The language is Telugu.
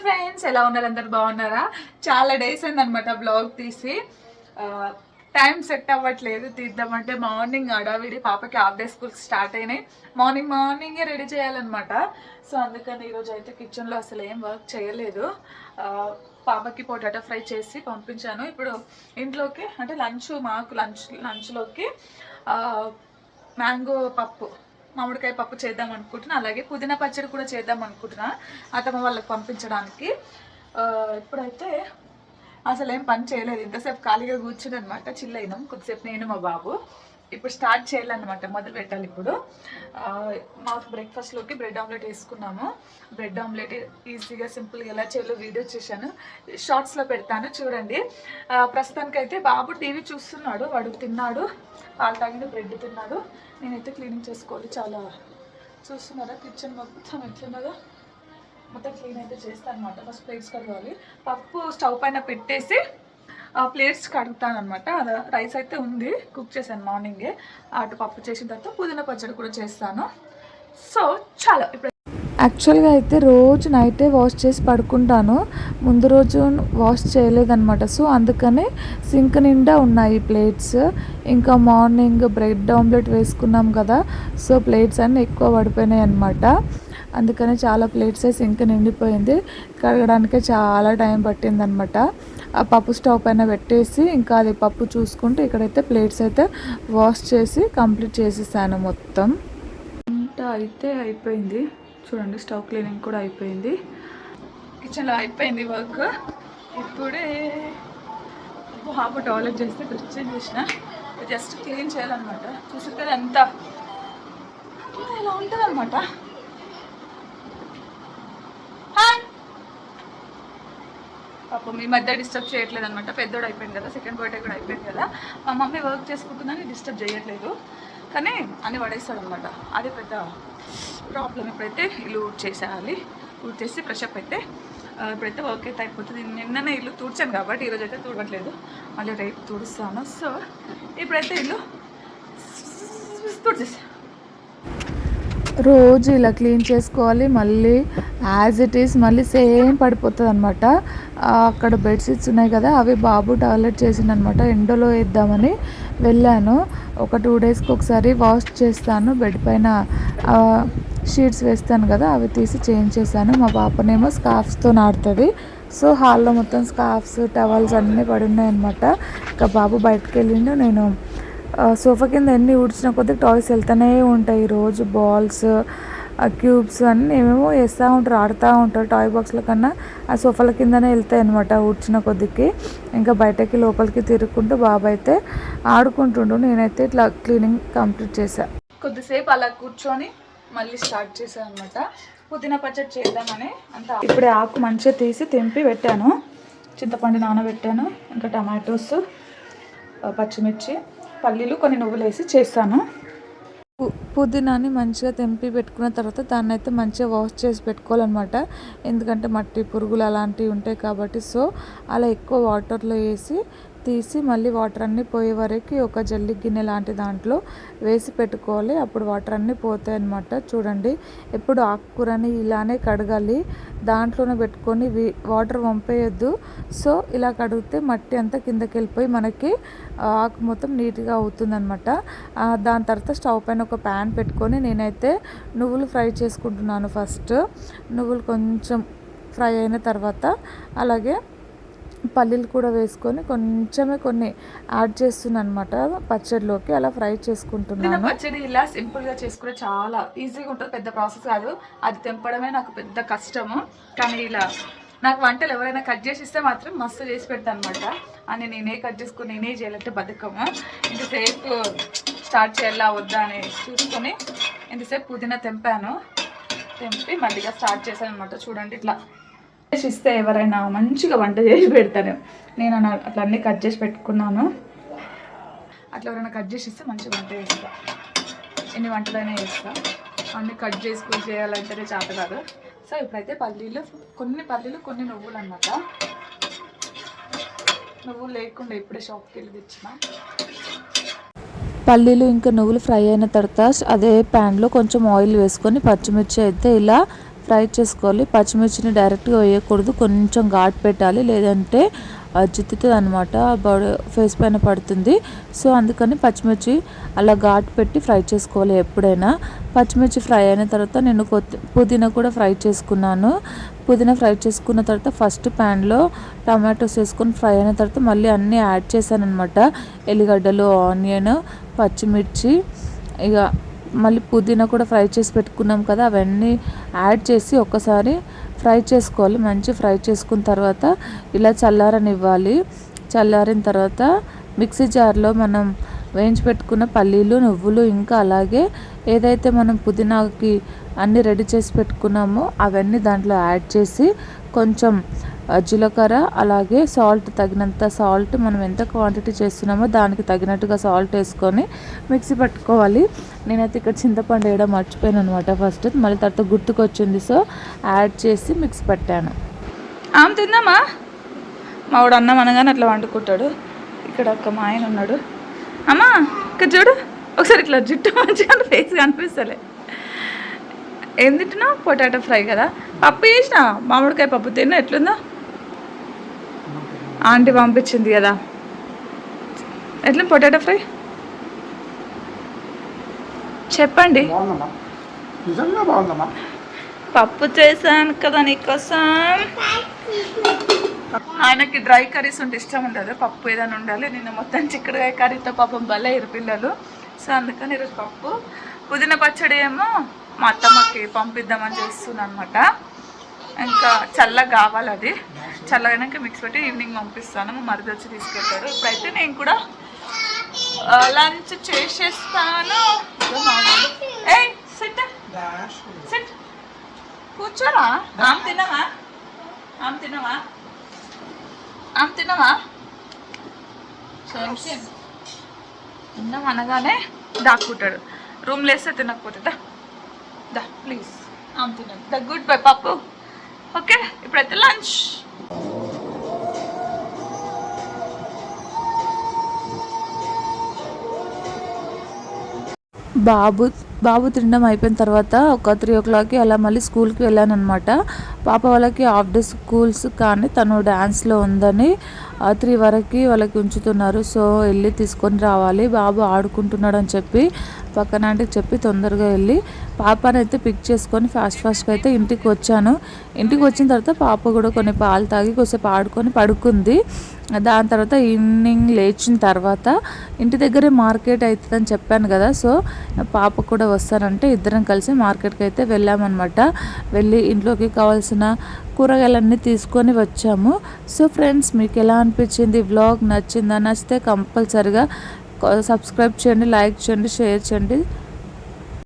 ఫ్రెండ్స్, ఎలా ఉన్నారు? అందరు బాగున్నారా? చాలా డేస్ అయిందనమాట బ్లాగ్ తీసి. టైం సెట్ అవ్వట్లేదు తీద్దామంటే. మార్నింగ్ అడావిడి, పాపకి హాఫ్ డే స్కూల్స్ స్టార్ట్ అయినాయి. మార్నింగే రెడీ చేయాలన్నమాట. సో అందుకని ఈరోజు అయితే కిచెన్లో అసలు ఏం వర్క్ చేయలేదు. పాపకి పొటాటో ఫ్రై చేసి పంపించాను. ఇప్పుడు ఇంట్లోకి అంటే లంచ్లోకి మ్యాంగో పప్పు, మామిడికాయ పప్పు చేద్దాం అనుకుంటున్నా. అలాగే పుదీనా పచ్చడి కూడా చేద్దాం అనుకుంటున్నా అత్తమ్మ వాళ్ళకి పంపించడానికి. ఇప్పుడైతే అసలు ఏం పని చేయలేదు, ఇంతసేపు ఖాళీగా కూర్చుని అనమాట. చిల్ అయినాం కొద్దిసేపు నేను మా బాబు. ఇప్పుడు స్టార్ట్ చేయాలన్నమాట, మొదలు పెట్టాలి ఇప్పుడు. మాకు బ్రేక్ఫాస్ట్లోకి బ్రెడ్ ఆమ్లెట్ వేసుకున్నాము. బ్రెడ్ ఆమ్లెట్ ఈజీగా సింపుల్గా ఎలా చేయాలో వీడియో చేశాను, షార్ట్స్లో పెడతాను చూడండి. ప్రస్తుతానికైతే బాబు టీవీ చూస్తున్నాడు, వాడు తిన్నాడు, పాలు తాగిన బ్రెడ్ తిన్నాడు. నేనైతే క్లీనింగ్ చేసుకోవాలి. చాలా చూస్తున్నారా కిచెన్ మొత్తం ఎట్లున్నదో, మొత్తం క్లీన్ అయితే చేస్తాను అనమాట. ఫస్ట్ ప్లేట్స్ కడగాలి. పప్పు స్టవ్ పైన పెట్టేసి ప్లేట్స్ కడుగుతాను అనమాట. రైస్ అయితే ఉంది, కుక్ చేశాను మార్నింగే. అటు పప్పు చేసిన తర్వాత పుదీనా పచ్చడి కూడా చేస్తాను. సో చాలా ఇప్పుడు యాక్చువల్గా అయితే రోజు నైటే వాష్ చేసి పడుకుంటాను, ముందు రోజు వాష్ చేయలేదన్నమాట. సో అందుకనే సింక్ నిండా ఉన్నాయి ప్లేట్స్. ఇంకా మార్నింగ్ బ్రెడ్ ఆమ్లెట్ వేసుకున్నాం కదా, సో ప్లేట్స్ అన్నీ ఎక్కువ పడిపోయినాయి అన్నమాట. అందుకని చాలా ప్లేట్సే సింక్ నిండిపోయింది. కడగడానికే చాలా టైం పట్టిందనమాట. ఆ పప్పు స్టవ్ పైన పెట్టేసి ఇంకా అది పప్పు చూసుకుంటూ ఇక్కడైతే ప్లేట్స్ అయితే వాష్ చేసి కంప్లీట్ చేసేసాను మొత్తం. వంట అయితే అయిపోయింది చూడండి, స్టవ్ క్లీనింగ్ కూడా అయిపోయింది, కిచెన్లో అయిపోయింది వర్క్. ఇప్పుడే బాబు టాయిలెట్ చేస్తే బ్రష్ చేసిన, జస్ట్ క్లీన్ చేయాలన్నమాట. చూసారు కదా ఎంత ఇలా ఉంటుంది అనమాట. పాపం ఈ మధ్య డిస్టర్బ్ చేయట్లేదు అనమాట. పెద్దోడు అయిపోయింది కదా, సెకండ్ బర్త్డే కూడా అయిపోయింది కదా, మా మమ్మీ వర్క్ చేసుకుంటుందని డిస్టర్బ్ చేయట్లేదు. కానీ అన్నీ పడేస్తాడు అనమాట, అది పెద్ద ప్రాబ్లం. ఇప్పుడైతే ఇల్లు చేసేయాలి, చేసి ఫ్రెష్ అప్ అయితే ఇప్పుడైతే వర్క్ అయితే అయిపోతుంది. నిన్ననే ఇల్లు తుడిచాను కాబట్టి ఈరోజు అయితే తుడవట్లేదు, మళ్ళీ రేపు తుడుస్తాను. సో ఇప్పుడైతే ఇల్లు తుడిచేసి రోజు ఇలా క్లీన్ చేసుకోవాలి. మళ్ళీ యాజ్ ఇట్ ఈస్ మళ్ళీ సేమ్ పడిపోతుంది అనమాట. అక్కడ బెడ్షీట్స్ ఉన్నాయి కదా, అవి బాబు టాయిలెట్ చేసిండనమాట. ఎండలో వేద్దామని వెళ్ళాను. ఒక 2 డేస్కి ఒకసారి వాష్ చేస్తాను. బెడ్ పైన షీట్స్ వేస్తాను కదా, అవి తీసి చేంజ్ చేశాను. మా పాపనేమో స్కార్ఫ్స్తో నాడుతుంది. సో హాల్లో మొత్తం స్కార్ఫ్స్, టవల్స్ అన్నీ పడి ఉన్నాయన్నమాట. ఇంకా బాబు బయటకు వెళ్ళిండు. నేను సోఫా కింద ఎన్ని ఊడ్చిన కొద్దిగా టాయ్స్ వెళ్తూనే ఉంటాయి. రోజు బాల్స్, క్యూబ్స్ అన్నీ ఏమేమో వేస్తూ ఉంటారు, ఆడుతూ ఉంటారు. టాయ్ బాక్స్ల కన్నా ఆ సోఫాల కిందనే వెళ్తాయి అనమాట ఊడ్చిన కొద్దికి. ఇంకా బయటకి లోపలికి తిరుగుకుంటూ బాబు అయితే ఆడుకుంటుండు. నేనైతే ఇట్లా క్లీనింగ్ కంప్లీట్ చేశాను. కొద్దిసేపు అలా కూర్చొని మళ్ళీ స్టార్ట్ చేశాను అనమాట. పుదీనా పచ్చడి చేద్దామని అంతా. ఇప్పుడే ఆకు మంచిగా తీసి తెంపి పెట్టాను, చింతపండు నానబెట్టాను, ఇంకా టమాటోస్, పచ్చిమిర్చి, పల్లీలు, కొన్ని నువ్వులు వేసి చేస్తాను. పుదీనాని మంచిగా తెంపి పెట్టుకున్న తర్వాత దాన్ని అయితే మంచిగా వాష్ చేసి పెట్టుకోవాలన్నమాట. ఎందుకంటే మట్టి పురుగులు అలాంటివి ఉంటాయి కాబట్టి. సో అలా ఎక్కువ వాటర్లో వేసి తీసి మళ్ళీ వాటర్ అన్నీ పోయే వరకు ఒక జల్లి గిన్నె లాంటి దాంట్లో వేసి పెట్టుకోవాలి. అప్పుడు వాటర్ అన్నీ పోతాయి అన్నమాట. చూడండి, ఎప్పుడు ఆకుకూరని ఇలానే కడగాలి, దాంట్లోనే పెట్టుకొని వాటర్ వంపేయద్దు. సో ఇలా కడిగితే మట్టి అంతా కిందకి వెళ్ళిపోయి మనకి ఆకు మొత్తం నీట్గా అవుతుందన్నమాట. దాని తర్వాత స్టవ్ పైన ఒక ప్యాన్ పెట్టుకొని నేనైతే నువ్వులు ఫ్రై చేసుకుంటున్నాను. ఫస్ట్ నువ్వులు కొంచెం ఫ్రై అయిన తర్వాత అలాగే పల్లీలు కూడా వేసుకొని కొన్ని యాడ్ చేస్తున్నాను అనమాట పచ్చడిలోకి. అలా ఫ్రై చేసుకుంటున్నాను. పచ్చడి ఇలా సింపుల్గా చేసుకుంటే చాలా ఈజీగా ఉంటుంది, పెద్ద ప్రాసెస్ కాదు. అది తెంపడమే నాకు పెద్ద కష్టము. కానీ ఇలా నాకు వంటలు ఎవరైనా కట్ చేసి ఇస్తే మాత్రం మస్తు చేసి పెడతాను అనమాట. అని నేనే కట్ చేసుకుని నేనే చేయాలంటే బతుకము. ఇంతసేపు స్టార్ట్ చేయాలా వద్దా అని చూసుకొని ఇంతసేపు పుదీనా తెంపి మళ్ళీగా స్టార్ట్ చేశాను అనమాట. చూడండి, ఇట్లా ఇస్తే ఎవరైనా మంచిగా వంట చేసి పెడతాను. నేను అట్లా అన్నీ కట్ చేసి పెట్టుకున్నాను. అట్లా ఎవరైనా కట్ చేసి ఇస్తే మంచిగా వంట చేస్తా, ఎన్ని వంటలైనా చేస్తా. అన్నీ కట్ చేసుకుని చేయాలంటేనే చేత కాదు. సో ఇప్పుడైతే కొన్ని పల్లీలు కొన్ని నువ్వులు అన్నమాట. నువ్వులు లేకుండా ఇప్పుడే షాప్కి వెళ్ళి తెచ్చిన. పల్లీలు ఇంకా నువ్వులు ఫ్రై అయిన తర్వాత అదే ప్యాన్లో కొంచెం ఆయిల్ వేసుకొని పచ్చిమిర్చి అయితే ఇలా ఫ్రై చేసుకోవాలి. పచ్చిమిర్చిని డైరెక్ట్గా వేయకూడదు, కొంచెం ఘాటు పెట్టాలి, లేదంటే జిత్తుతుంది అనమాట, ఫేస్ పైన పడుతుంది. సో అందుకని పచ్చిమిర్చి అలా ఘాటు పెట్టి ఫ్రై చేసుకోవాలి ఎప్పుడైనా. పచ్చిమిర్చి ఫ్రై అయిన తర్వాత నేను పుదీనా కూడా ఫ్రై చేసుకున్నాను. పుదీనా ఫ్రై చేసుకున్న తర్వాత ఫస్ట్ ప్యాన్లో టమాటోస్ వేసుకొని ఫ్రై అయిన తర్వాత మళ్ళీ అన్నీ యాడ్ చేశాను అనమాట. ఎల్లిగడ్డలు, ఆనియన్, పచ్చిమిర్చి, ఇక మళ్ళీ పుదీనా కూడా ఫ్రై చేసి పెట్టుకున్నాం కదా, అవన్నీ యాడ్ చేసి ఒక్కసారి ఫ్రై చేసుకోవాలి. మంచి ఫ్రై చేసుకున్న తర్వాత ఇలా చల్లారనివ్వాలి. చల్లారిన తర్వాత మిక్సీ జార్లో మనం వేయించి పెట్టుకున్న పల్లీలు, నువ్వులు, ఇంకా అలాగే ఏదైతే మనం పుదీనాకి అన్నీ రెడీ చేసి పెట్టుకున్నామో అవన్నీ దాంట్లో యాడ్ చేసి కొంచెం జీలకర్ర, అలాగే సాల్ట్, తగినంత సాల్ట్, మనం ఎంత క్వాంటిటీ చేస్తున్నామో దానికి తగినట్టుగా సాల్ట్ వేసుకొని మిక్సీ పట్టుకోవాలి. నేనైతే ఇక్కడ చింతపండు వేయడం మర్చిపోయాను అనమాట ఫస్ట్, మళ్ళీ తర్వాత గుర్తుకొచ్చింది, సో యాడ్ చేసి మిక్సీ పెట్టాను. ఆమె తిందామా? మావాడు అన్నం అనగానే అట్లా వండుకుంటాడు. ఇక్కడ ఒక మా ఆయన ఉన్నాడు. అమ్మా ఇక్కడ చూడు ఒకసారి, ఇట్లా జుట్టు మంచిగా ఫేస్ కనిపిస్తలే. ఏం తింటున్నావు? పొటాటో ఫ్రై కదా. పప్పు చేసిన మామిడికాయ పప్పు తిన్నా, ఎట్లుందో? ఆంటీ పంపించింది కదా. ఎట్లా పొటాటో ఫ్రై చెప్పండి. పప్పు చేశాను కదా నీకోసం. ఆయనకి డ్రై కర్రీస్ ఉంటే ఇష్టం ఉండదు, పప్పు ఏదైనా ఉండాలి. నేను మొత్తం చిక్కుడుకాయ కర్రీతో పాపం భలే పిల్లలు. సో అందుకని ఈరోజు పప్పు. పుదీనా పచ్చడి ఏమో మా అత్తమ్మకి పంపిద్దామని చేస్తున్నాను అనమాట. ఇంకా చల్లగా కావాలి, అది చల్లగానే మిక్స్ పెట్టి ఈవినింగ్ పంపిస్తాను. మా మరిది వచ్చి తీసుకెళ్తాడు. ఇప్పుడైతే నేను కూడా లంచ్ చేసేస్తాను. ఏయ్ సిట్ సిట్, కూర్చోరా. ఆమె తినవా? ఆమె తినవా? ఆమె తినవా? తిన్నాం అనగానే దాక్కుంటాడు. రూమ్లో వేస్తే తినకపోతే దా ప్లీజ్. ఆమె తినండి. ద గుడ్ బై పప్పు. ఓకే ఇప్పుడైతే లంచ్. బాబు తినడం అయిపోయిన తర్వాత ఒక 3 o'clockకి అలా మళ్ళీ స్కూల్కి వెళ్ళాను అనమాట. పాప వాళ్ళకి హాఫ్ డే స్కూల్స్, కానీ తను డ్యాన్స్లో ఉందని 3 వరకు వాళ్ళకి ఉంచుతున్నారు. సో వెళ్ళి తీసుకొని రావాలి. బాబు ఆడుకుంటున్నాడు అని చెప్పి పక్కన ఆంటీకి చెప్పి తొందరగా వెళ్ళి పాపనైతే పిక్ చేసుకొని ఫాస్ట్గా అయితే ఇంటికి వచ్చాను. ఇంటికి వచ్చిన తర్వాత పాప కూడా కొన్ని పాలు తాగి కొద్దిసేపు ఆడుకొని పడుకుంది. దాని తర్వాత ఈవినింగ్ లేచిన తర్వాత ఇంటి దగ్గరే మార్కెట్ అవుతుందని చెప్పాను కదా, సో పాప కూడా వస్తానంటే ఇద్దరం కలిసి మార్కెట్కి అయితే వెళ్ళామన్నమాట. వెళ్ళి ఇంట్లోకి కావాల్సిన కూరగాయలన్నీ తీసుకొని వచ్చాము. సో ఫ్రెండ్స్, మీకు ఎలా అనిపించింది వ్లాగ్? నచ్చిందా? నచ్చితే కంపల్సరిగా సబ్స్క్రైబ్ చేయండి, లైక్ చేయండి, షేర్ చేయండి.